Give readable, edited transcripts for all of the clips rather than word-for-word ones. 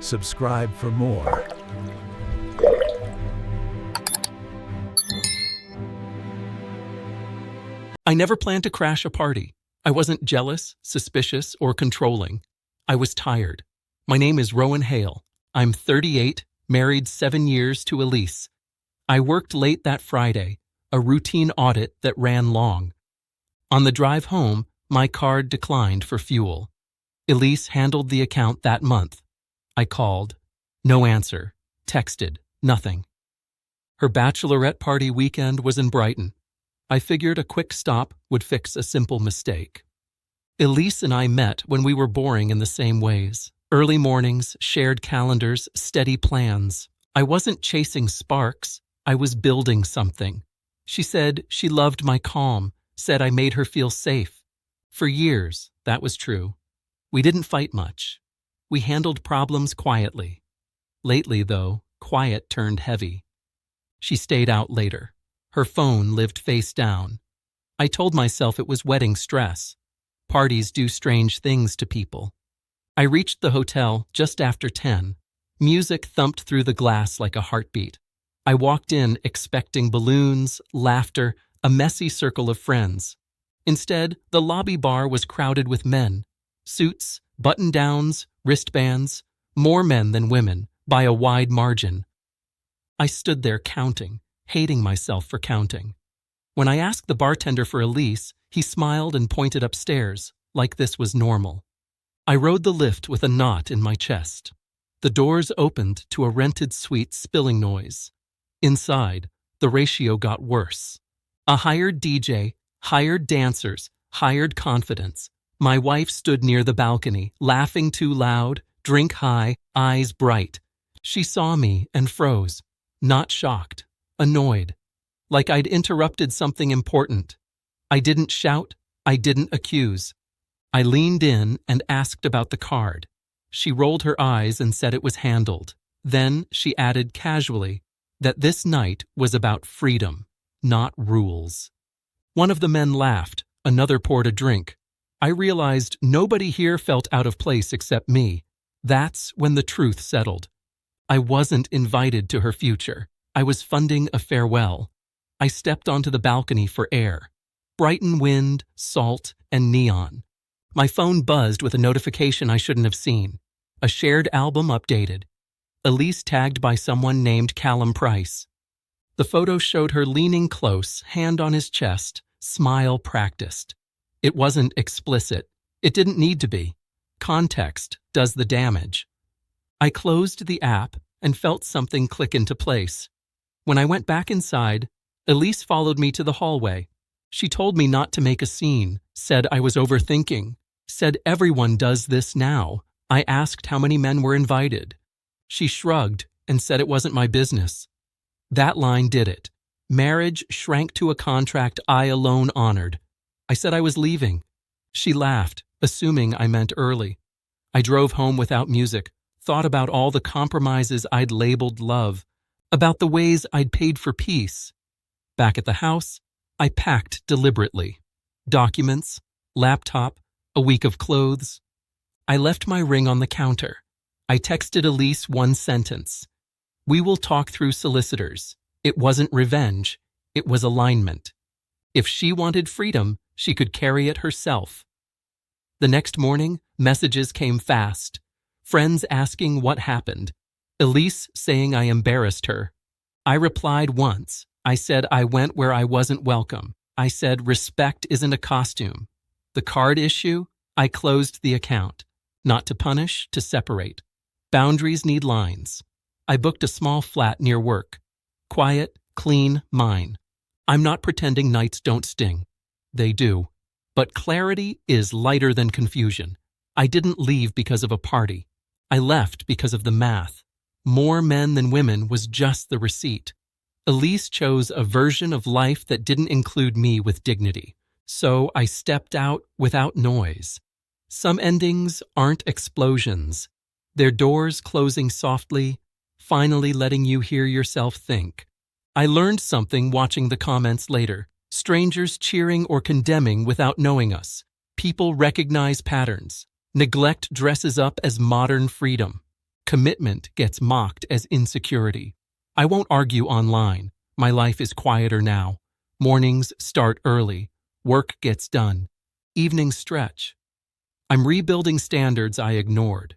Subscribe for more. I never planned to crash a party. I wasn't jealous, suspicious, or controlling. I was tired. My name is Rowan Hale. I'm 38, married 7 years to Elise. I worked late that Friday, a routine audit that ran long. On the drive home, my card declined for fuel. Elise handled the account that month. I called. No answer. Texted. Nothing. Her bachelorette party weekend was in Brighton. I figured a quick stop would fix a simple mistake. Elise and I met when we were boring in the same ways. Early mornings, shared calendars, steady plans. I wasn't chasing sparks. I was building something. She said she loved my calm, said I made her feel safe. For years, that was true. We didn't fight much. We handled problems quietly. Lately, though, quiet turned heavy. She stayed out later. Her phone lived face down. I told myself it was wedding stress. Parties do strange things to people. I reached the hotel just after 10. Music thumped through the glass like a heartbeat. I walked in expecting balloons, laughter, a messy circle of friends. Instead, the lobby bar was crowded with men. Suits, button-downs, wristbands, more men than women, by a wide margin. I stood there counting, hating myself for counting. When I asked the bartender for Elise, he smiled and pointed upstairs, like this was normal. I rode the lift with a knot in my chest. The doors opened to a rented suite spilling noise. Inside, the ratio got worse. A hired DJ, hired dancers, hired confidence. My wife stood near the balcony, laughing too loud, drink high, eyes bright. She saw me and froze, not shocked, annoyed, like I'd interrupted something important. I didn't shout, I didn't accuse. I leaned in and asked about the card. She rolled her eyes and said it was handled. Then she added casually that this night was about freedom, not rules. One of the men laughed, another poured a drink. I realized nobody here felt out of place except me. That's when the truth settled. I wasn't invited to her future. I was funding a farewell. I stepped onto the balcony for air. Brighton wind, salt, and neon. My phone buzzed with a notification I shouldn't have seen. A shared album updated. Elise tagged by someone named Callum Price. The photo showed her leaning close, hand on his chest, smile practiced. It wasn't explicit. It didn't need to be. Context does the damage. I closed the app and felt something click into place. When I went back inside, Elise followed me to the hallway. She told me not to make a scene, said I was overthinking, said everyone does this now. I asked how many men were invited. She shrugged and said it wasn't my business. That line did it. Marriage shrank to a contract I alone honored. I said I was leaving. She laughed, assuming I meant early. I drove home without music, thought about all the compromises I'd labeled love, about the ways I'd paid for peace. Back at the house, I packed deliberately. Documents, laptop, a week of clothes. I left my ring on the counter. I texted Elise one sentence. We will talk through solicitors. It wasn't revenge. It was alignment. If she wanted freedom, she could carry it herself. The next morning, messages came fast. Friends asking what happened. Elise saying I embarrassed her. I replied once. I said I went where I wasn't welcome. I said respect isn't a costume. The card issue? I closed the account. Not to punish, to separate. Boundaries need lines. I booked a small flat near work. Quiet, clean, mine. I'm not pretending nights don't sting. They do. But clarity is lighter than confusion. I didn't leave because of a party. I left because of the math. More men than women was just the receipt. Elise chose a version of life that didn't include me with dignity. So I stepped out without noise. Some endings aren't explosions. They're doors closing softly, finally letting you hear yourself think. I learned something watching the comments later. Strangers cheering or condemning without knowing us. People recognize patterns. Neglect dresses up as modern freedom. Commitment gets mocked as insecurity. I won't argue online. My life is quieter now. Mornings start early. Work gets done. Evenings stretch. I'm rebuilding standards I ignored.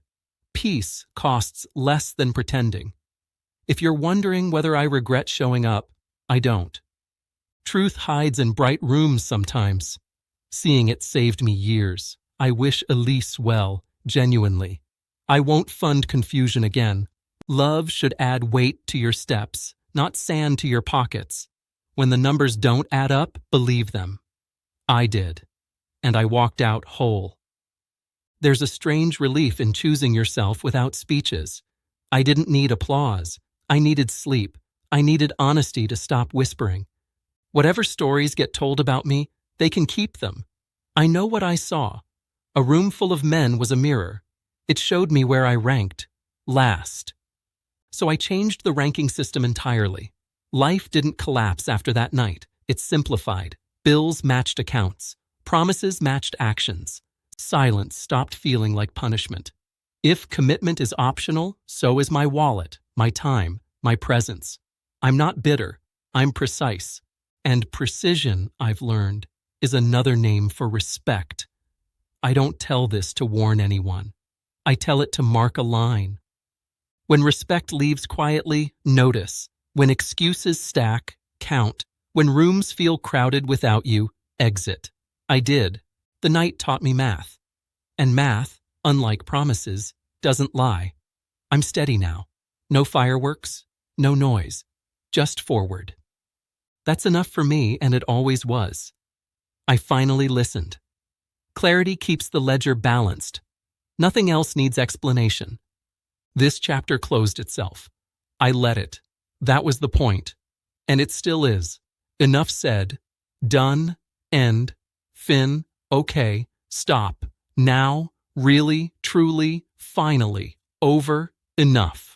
Peace costs less than pretending. If you're wondering whether I regret showing up, I don't. Truth hides in bright rooms sometimes. Seeing it saved me years. I wish Elise well, genuinely. I won't fund confusion again. Love should add weight to your steps, not sand to your pockets. When the numbers don't add up, believe them. I did, and I walked out whole. There's a strange relief in choosing yourself without speeches. I didn't need applause. I needed sleep. I needed honesty to stop whispering. Whatever stories get told about me, they can keep them. I know what I saw. A room full of men was a mirror. It showed me where I ranked. Last. So I changed the ranking system entirely. Life didn't collapse after that night. It simplified. Bills matched accounts. Promises matched actions. Silence stopped feeling like punishment. If commitment is optional, so is my wallet, my time, my presence. I'm not bitter. I'm precise. And precision, I've learned, is another name for respect. I don't tell this to warn anyone. I tell it to mark a line. When respect leaves quietly, notice. When excuses stack, count. When rooms feel crowded without you, exit. I did. The night taught me math. And math, unlike promises, doesn't lie. I'm steady now. No fireworks, no noise. Just forward. That's enough for me, and it always was. I finally listened. Clarity keeps the ledger balanced. Nothing else needs explanation. This chapter closed itself. I let it. That was the point. And it still is. Enough said. Done. End. Fin. Okay. Stop. Now. Really. Truly. Finally. Over. Enough.